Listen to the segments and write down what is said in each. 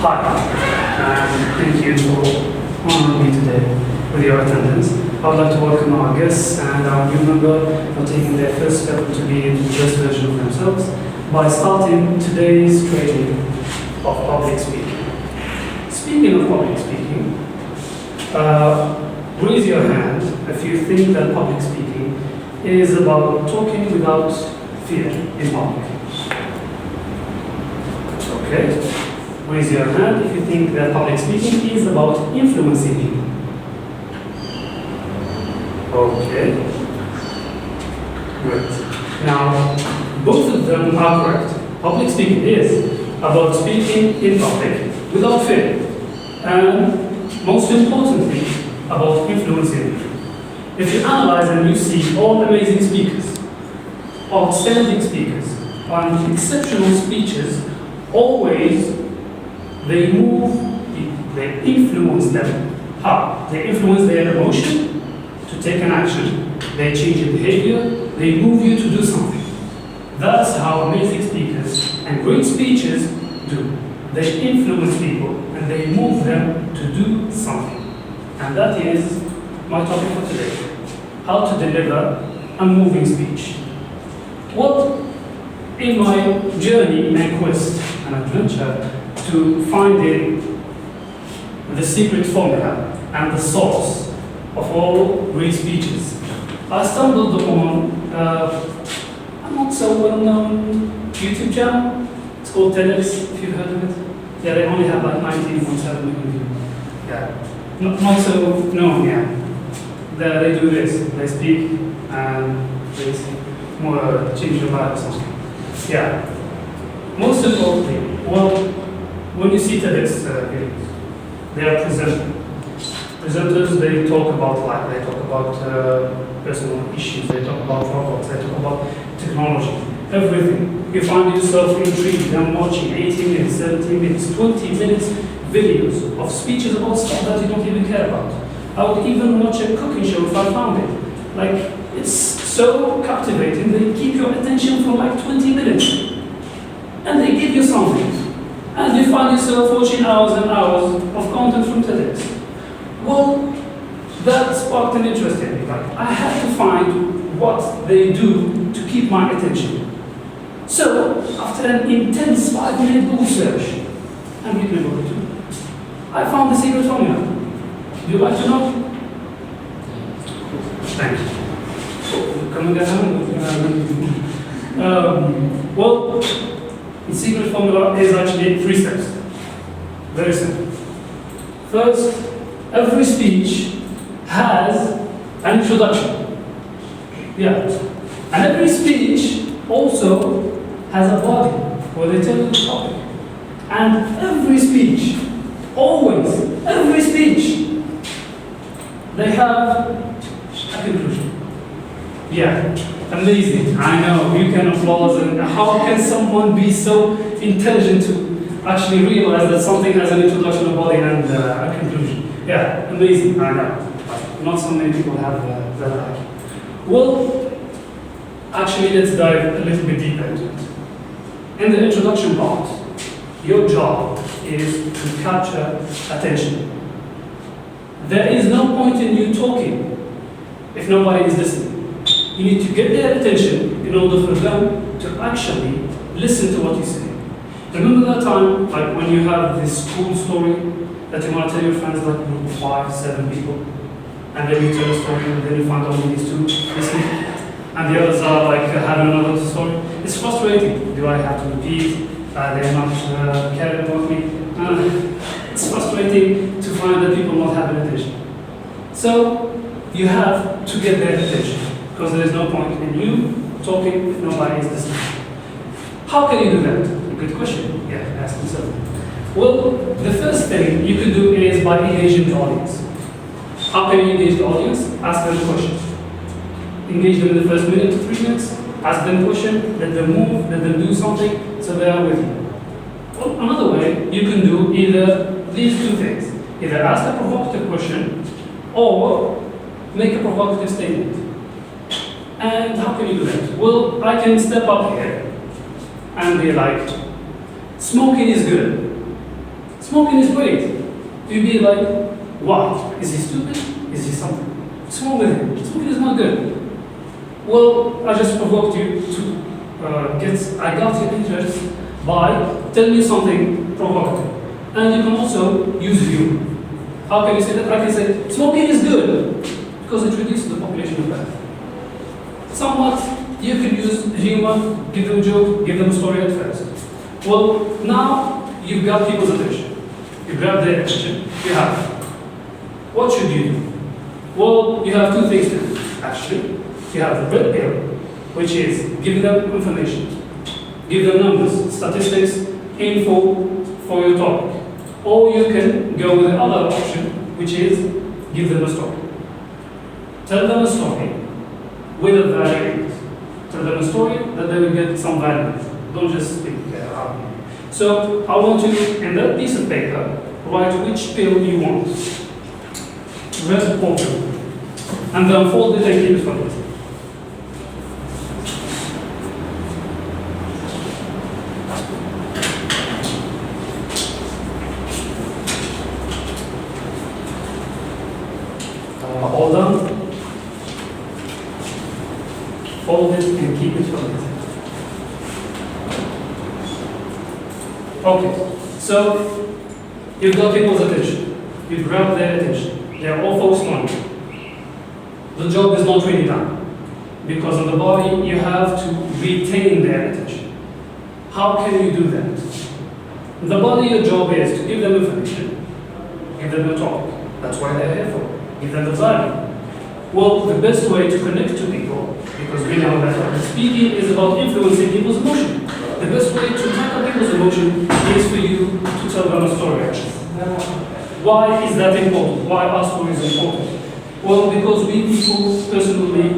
Hi, and thank you for honoring me today with your attendance. I would like to welcome our guests and our new member for taking their first step to be the best version of themselves by starting today's training of public speaking. Speaking of public speaking, raise your hand if you think that public speaking is about talking without fear in public. Okay. Raise your hand if you think that public speaking is about influencing people. Okay. Great. Now, both of them are correct. Public speaking is about speaking in public without fear. And most importantly, about influencing people. If you analyze and you see all amazing speakers, outstanding speakers, and exceptional speeches, always they move people, they influence them. How? They influence their emotion to take an action. They change your behavior, they move you to do something. That's how amazing speakers and great speeches do. They influence people and they move them to do something. And that is my topic for today. How to deliver a moving speech. Well, in my journey and quest and adventure to finding the secret formula and the source of all great speeches, I stumbled upon a not so well-known YouTube channel. It's called TEDx, if you've heard of it. Yeah, they only have like 19.7 million views. Yeah, not so known, yeah. They do this, they speak and they more change your life or something. Yeah. Most importantly, well, when you see TEDx videos, they are presenters, they talk about life, they talk about personal issues, they talk about robots, they talk about technology, everything. You find yourself intrigued and watching 18 minutes, 17 minutes, 20 minutes videos of speeches about stuff that you don't even care about. I would even watch a cooking show if I found it. Like, it's so captivating, they keep your attention for like 20 minutes. And they give you something. And you find yourself watching hours and hours of content from TEDx. Well, that sparked an interest in me. Like, I had to find what they do to keep my attention. So, after an intense 5-minute Google search, and read my book too, I found the secret formula. Would you like to know? Thank you. Coming down. Well, the secret formula is actually 3 steps. Very simple. First, every speech has an introduction. Yeah. And every speech also has a body where they tell you the topic. And every speech, always, every speech, they have a conclusion. Yeah. Amazing. I know, you can applaud, and how can someone be so intelligent to actually realize that something has an introduction, a body, and a conclusion? Yeah, amazing. I know. Not so many people have that IQ. Well, actually, let's dive a little bit deeper into it. In the introduction part, your job is to capture attention. There is no point in you talking if nobody is listening. You need to get their attention in order for them to actually listen to what you say. Remember that time, like when you have this cool story that you want to tell your friends, like group 5, 7 people, and then you tell a story, and then you find only these 2 listening, and the others are like having another story. It's frustrating. Do I have to repeat? They're not caring about me. It's frustrating to find that people not having attention. So you have to get their attention, because there is no point in you talking if nobody is listening. How can you do that? A good question. Yeah, ask yourself. Well, the first thing you can do is by engaging the audience. How can you engage the audience? Ask them questions. Engage them in the first minute to 3 minutes. Ask them a question, let them move, let them do something, so they are with you. Well, another way you can do either these 2 things. Either ask a provocative question, or make a provocative statement. And how can you do that? Well, I can step up here and be like, smoking is good. Smoking is great. You'd be like, why? Is he stupid? Is he something? What's wrong with him? Smoking is not good. Well, I just provoked you to I got your interest by telling you something provocative. And you can also use humor. How can you say that? I can say, smoking is good because it reduces the population of death. Somewhat, you can use humor, give them a joke, give them a story at first. Well, now you've got people's attention. You grab their attention. You have. What should you do? Well, you have two things to do, actually. You have the red pill, which is give them information, give them numbers, statistics, info for your topic. Or you can go with the other option, which is give them a story. Tell them a story with a value. Tell them a story that they will get some value. Don't just speak out. So I want you, in that piece of paper, write which pill you want. Red or blue. And then fold it and keep it from it. All done. Fold it and keep it from it. Okay, so you've got people's attention. You grab their attention. They are all focused on you. The job is not really done. Because in the body, you have to retain their attention. How can you do that? In the body, your job is to give them information, give them a talk. That's why they're here for. Give them the value. Well, the best way to connect to people, because we know that speaking is about influencing people's emotion. The best way to tackle people's emotion is for you to tell them a story, actually. Why is that important? Why are stories important? Well, because we people personally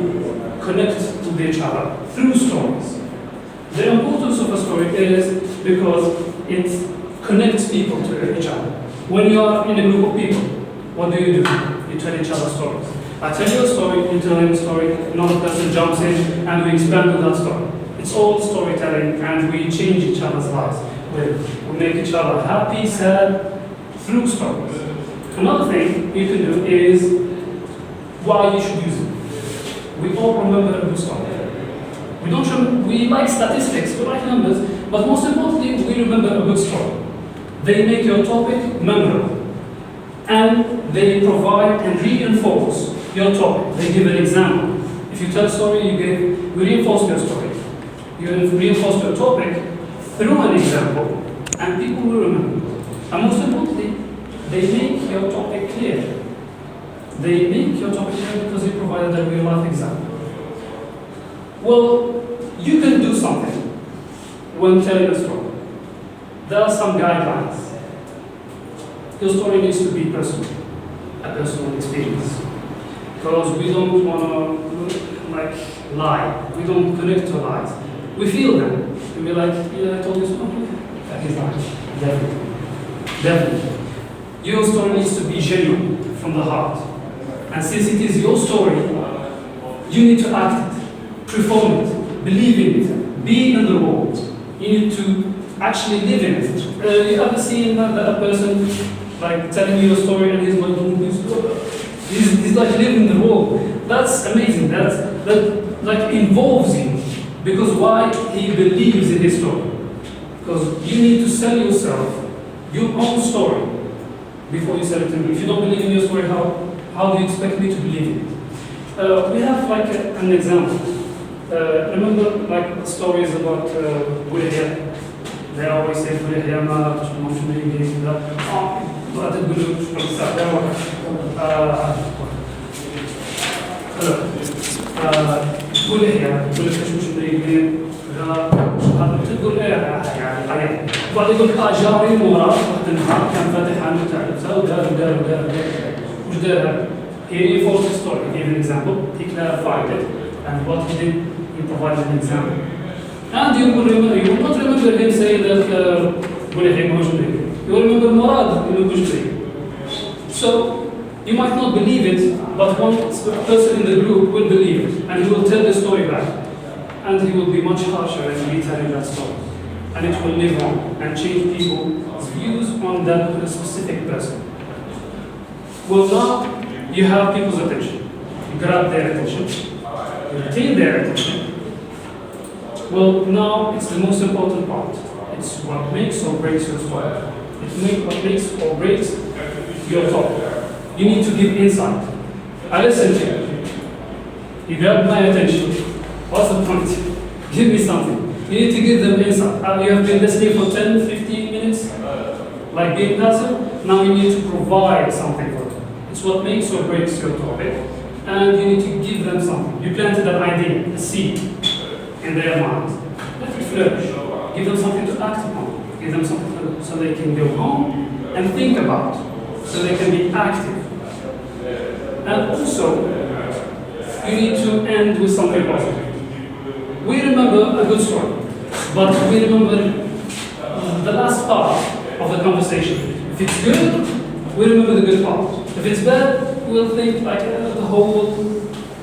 connect with each other through stories. The importance of a story is because it connects people to each other. When you are in a group of people, what do? You tell each other stories. I tell you a story, you tell him a story, another person jumps in, and we expand on that story. It's all storytelling, and we change each other's lives. We make each other happy, sad, through stories. Another thing you can do is why you should use it. We all remember a good story. We like statistics, we like numbers, but most importantly, we remember a good story. They make your topic memorable. And they provide and reinforce your topic. They give an example. If you tell a story, you reinforce your story. You reinforce your topic through an example, and people will remember. And most importantly, they make your topic clear. They make your topic clear because they provided a real life example. Well, you can do something when telling a story. There are some guidelines. Your story needs to be personal, a personal experience. Because we don't want to lie. We don't connect to lies. We feel them. And we're like, yeah, I told you so. That is lying. Definitely. Your story needs to be genuine from the heart. And since it is your story, you need to act it, perform it, believe in it, be in the role. You need to actually live in it. You ever seen that person telling you a story and he's like living the role? That's amazing. That involves him. Because why? He believes in his story. Because you need to sell yourself your own story before you sell it to me. If you don't believe in your story, how do you expect me to believe in it? We have an example. Remember stories about Bulehia? They always say Bulehia ma تقول يعني بعد يقول جاري وراه واحد النهار كان فاتح عنده تعرفها ودار وش دار he reinforced the story, he gave an example, he clarified it, and what he did, he provided an example. And you will not remember him saying that you will remember Murad in Bushri. So you might not believe it, but one person in the group will believe it, and he will tell the story back. And he will be much harsher in retelling that story. And it will live on and change people's views on that specific person. Well, now you have people's attention. You grab their attention, you retain their attention. Well, now it's the most important part. It's what makes or breaks your story. What makes or breaks your talk. You need to give insight. I listen to you. You grab my attention. What's the point? Give me something. You need to give them insight. You have been listening for 10, 15 minutes, like being passive. Now you need to provide something for them. It's what makes or breaks your topic. And you need to give them something. You planted an idea, a seed, in their minds. Let it flourish. Give them something to act upon. Give them something so they can go home and think about, so they can be active. And also, you need to end with something positive. We remember a good story, but we remember the last part of the conversation. If it's good, we remember the good part. If it's bad, we'll think like the whole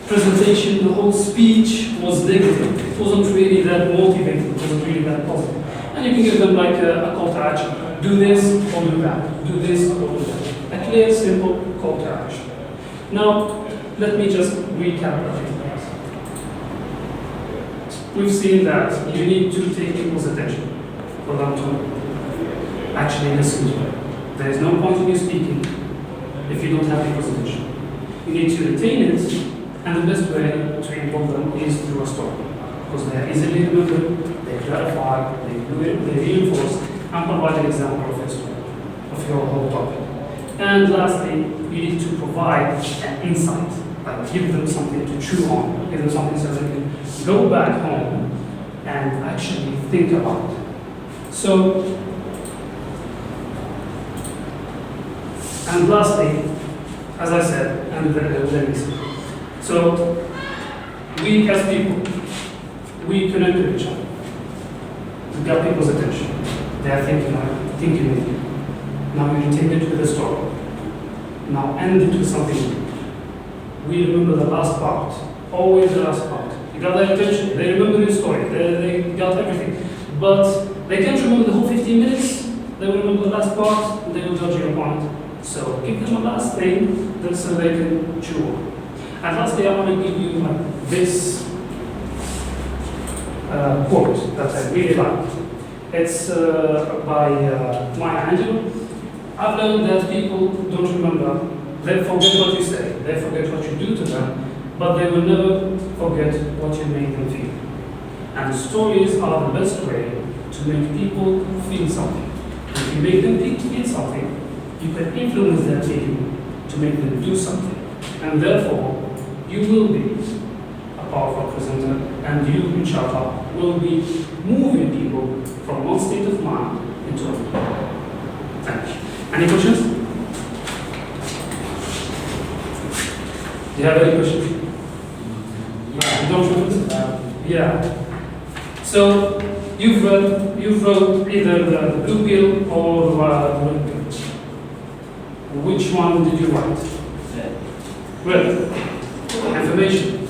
presentation, the whole speech was negative. It wasn't really that motivating, it wasn't really that positive. And you can give them like a call to action. Do this or do that. Do this or do that. A clear, simple call to action. Now, let me just recap a few things. We've seen that you need to take people's attention for them to actually listen to you. There is no point in you speaking if you don't have people's attention. You need to retain it, and the best way to involve them is through a story. Because they are easily remembered, they clarify, they reinforce, and provide an example of your story, of your whole topic. And lastly, you need to provide an insight. Like give them something to chew on, give them something so they can go back home and actually think about it. So, and lastly, as I said, and let me say, so we as people, we connect with each other. We got people's attention. They are thinking with you. Now we retain it with a story. Now end it with something new. We remember the last part, always the last part. You got their attention, they remember your story, they got everything. But they can't remember the whole 15 minutes, they will remember the last part, and they will judge your point. So give them a last thing, so they can chew on. And lastly, I want to give you like this quote that I really like. It's by Maya Angelou. I've learned that people don't remember. They forget what you say, they forget what you do to them, but they will never forget what you make them feel. And stories are the best way to make people feel something. If you make them feel something, you can influence their feeling to make them do something. And therefore, you will be a powerful presenter, and you, inshallah, will be moving people from one state of mind into another. Thank you. Any questions? Do you have any questions? Yeah. You don't remember? Yeah. So you've wrote either the blue pill or the red pill. Which one did you write? Red. Information.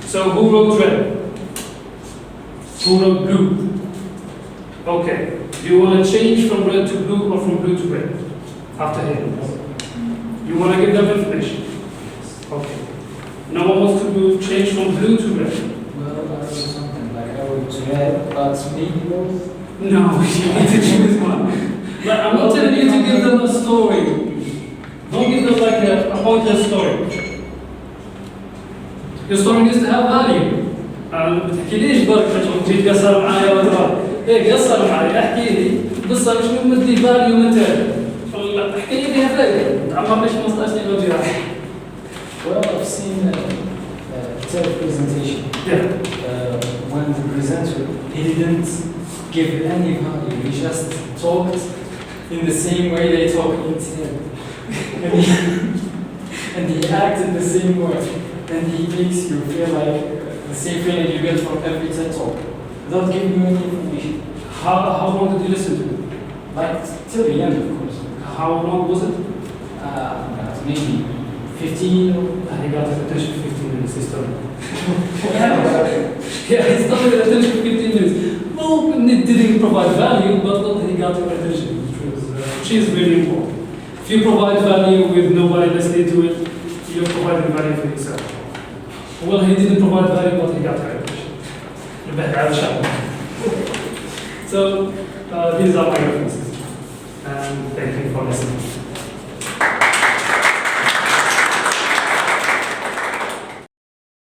So who wrote red? Who wrote blue? Okay. Do you want to change from red to blue or from blue to red? After hearing this. You want to give them information? Okay. No one wants to change from blue to red. Well, I wrote something like I wrote red, but maybe both. No, you need to choose one. But I'm not telling you to give them a story. Don't give them like a pointless story. Your story needs to have value. بتحكي ليش بركة جيت قصر معايا وترى إيه قصر معايا احكي لي قصة مش مدي فاليو مثل احكي لي فيها فائدة تعمر ليش 15 دقيقة جراح. Well, I've seen presentation. Yeah. When the presenter, he didn't give any value, he just talked in the same way they talk in TED. and he acted the same way. And he makes you feel like the same feeling you get from every TED talk, without giving you any information. How long did you listen to it? Like, till the end, of course. How long was it? Maybe 15 or... He got his attention 15 minutes, he started. Yeah, he started attention 15 minutes. Well, it didn't provide value, but he got your attention, which was which is really important. If you provide value with nobody listening to it, you're providing value for yourself. Well, he didn't provide value, but he got recognition. So, these are my references. And thank you for listening.